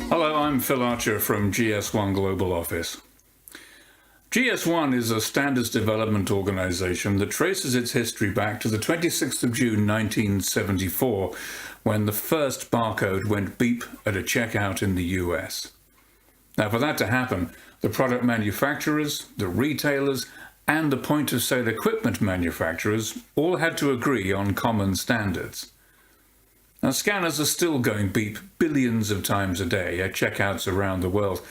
Hello, I'm Phil Archer from GS1 Global Office. GS1 is a standards development organization that traces its history back to the 26th of June 1974, when the first barcode went beep at a checkout in the US. Now, for that to happen, the product manufacturers, the retailers, and the point-of-sale equipment manufacturers all had to agree on common standards. Now, scanners are still going beep billions of times a day at checkouts around the world,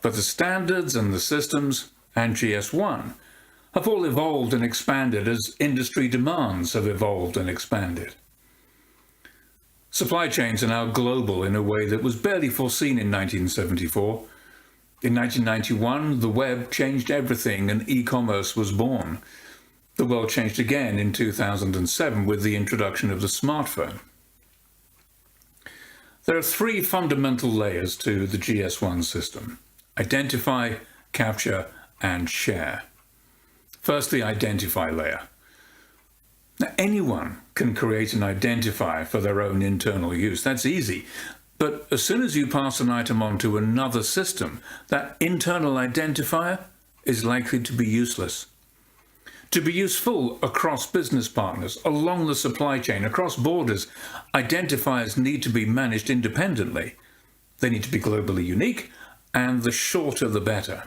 but the standards and the systems and GS1 have all evolved and expanded as industry demands have evolved and expanded. Supply chains are now global in a way that was barely foreseen in 1974. In 1991, the web changed everything and e-commerce was born. The world changed again in 2007 with the introduction of the smartphone. There are three fundamental layers to the GS1 system: identify, capture, and share. First, the identify layer. Now, anyone can create an identifier for their own internal use. That's easy. But as soon as you pass an item on to another system, that internal identifier is likely to be useless. To be useful across business partners, along the supply chain, across borders, identifiers need to be managed independently. They need to be globally unique, and the shorter the better.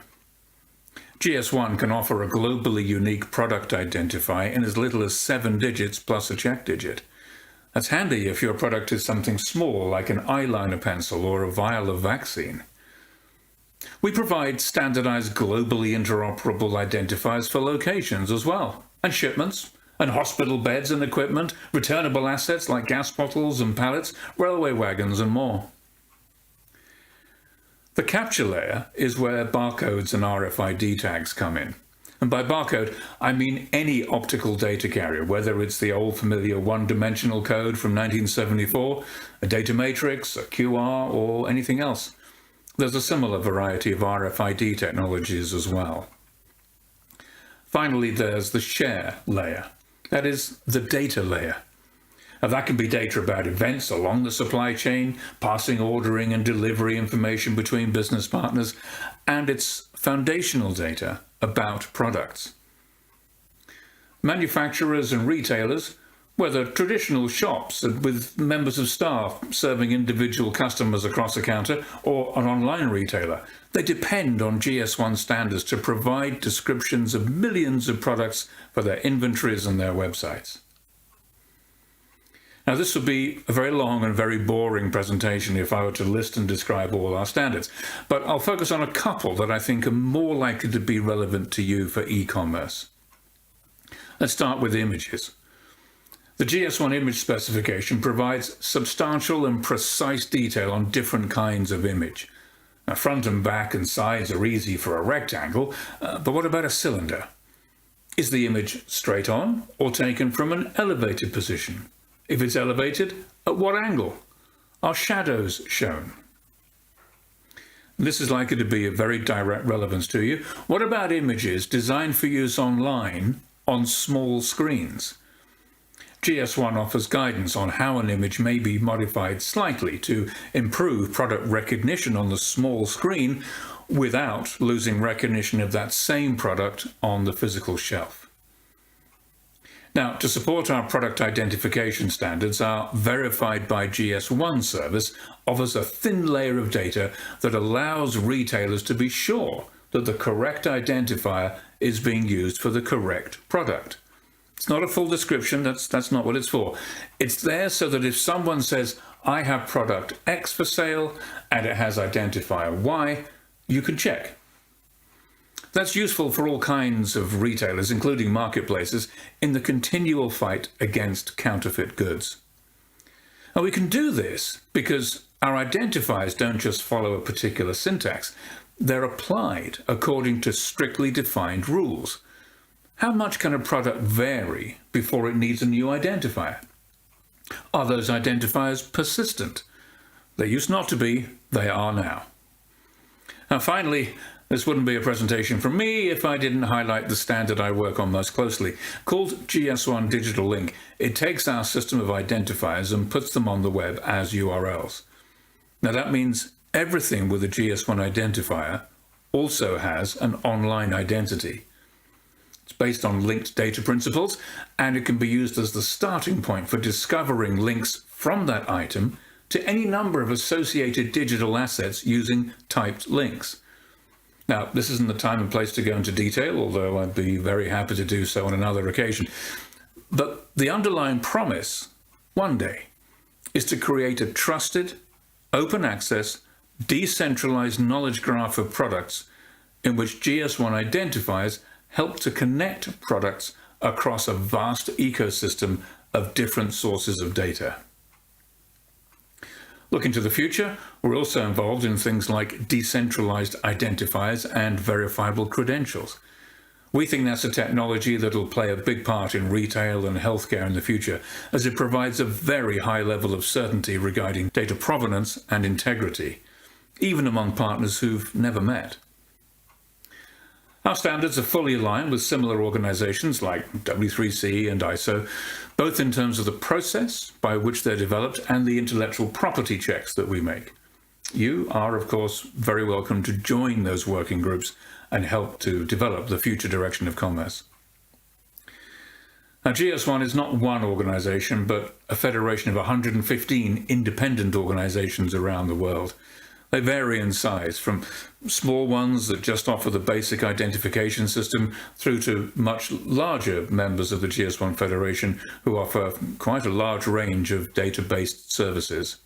GS1 can offer a globally unique product identifier in as little as 7 digits plus a check digit. That's handy if your product is something small like an eyeliner pencil or a vial of vaccine. We provide standardized globally interoperable identifiers for locations as well, and shipments, and hospital beds and equipment, returnable assets like gas bottles and pallets, railway wagons and more. The capture layer is where barcodes and RFID tags come in. And by barcode, I mean any optical data carrier, whether it's the old familiar one-dimensional code from 1974, a data matrix, a QR, or anything else. There's a similar variety of RFID technologies as well. Finally, there's the share layer. That is the data layer. Now, that can be data about events along the supply chain, passing ordering and delivery information between business partners, and it's foundational data about products. Manufacturers and retailers, whether traditional shops with members of staff serving individual customers across a counter or an online retailer, they depend on GS1 standards to provide descriptions of millions of products for their inventories and their websites. Now, this would be a very long and very boring presentation if I were to list and describe all our standards, but I'll focus on a couple that I think are more likely to be relevant to you for e-commerce. Let's start with images. The GS1 image specification provides substantial and precise detail on different kinds of image. Now, front and back and sides are easy for a rectangle, but what about a cylinder? Is the image straight on or taken from an elevated position? If it's elevated, at what angle? Are shadows shown? This is likely to be of very direct relevance to you. What about images designed for use online on small screens? GS1 offers guidance on how an image may be modified slightly to improve product recognition on the small screen without losing recognition of that same product on the physical shelf. Now, to support our product identification standards, our Verified by GS1 service offers a thin layer of data that allows retailers to be sure that the correct identifier is being used for the correct product. It's not a full description, that's not what it's for. It's there so that if someone says, I have product X for sale and it has identifier Y, you can check. That's useful for all kinds of retailers, including marketplaces, in the continual fight against counterfeit goods. And we can do this because our identifiers don't just follow a particular syntax. They're applied according to strictly defined rules. How much can a product vary before it needs a new identifier? Are those identifiers persistent? They used not to be, they are now. Now, finally, this wouldn't be a presentation from me if I didn't highlight the standard I work on most closely, called GS1 Digital Link. It takes our system of identifiers and puts them on the web as URLs. Now, that means everything with a GS1 identifier also has an online identity. It's based on linked data principles, and it can be used as the starting point for discovering links from that item to any number of associated digital assets using typed links. Now, this isn't the time and place to go into detail, although I'd be very happy to do so on another occasion. But the underlying promise, one day, is to create a trusted, open access, decentralized knowledge graph of products in which GS1 identifiers help to connect products across a vast ecosystem of different sources of data. Looking to the future, we're also involved in things like decentralized identifiers and verifiable credentials. We think that's a technology that'll play a big part in retail and healthcare in the future, as it provides a very high level of certainty regarding data provenance and integrity, even among partners who've never met. Our standards are fully aligned with similar organizations like W3C and ISO, both in terms of the process by which they're developed and the intellectual property checks that we make. You are, of course, very welcome to join those working groups and help to develop the future direction of commerce. Now, GS1 is not one organization, but a federation of 115 independent organizations around the world. They vary in size, from small ones that just offer the basic identification system through to much larger members of the GS1 Federation who offer quite a large range of data-based services.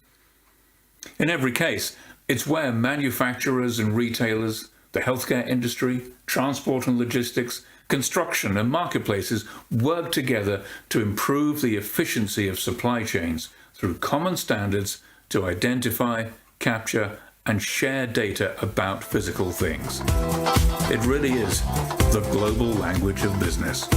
In every case, it's where manufacturers and retailers, the healthcare industry, transport and logistics, construction and marketplaces work together to improve the efficiency of supply chains through common standards to identify, capture, and share data about physical things. It really is the global language of business.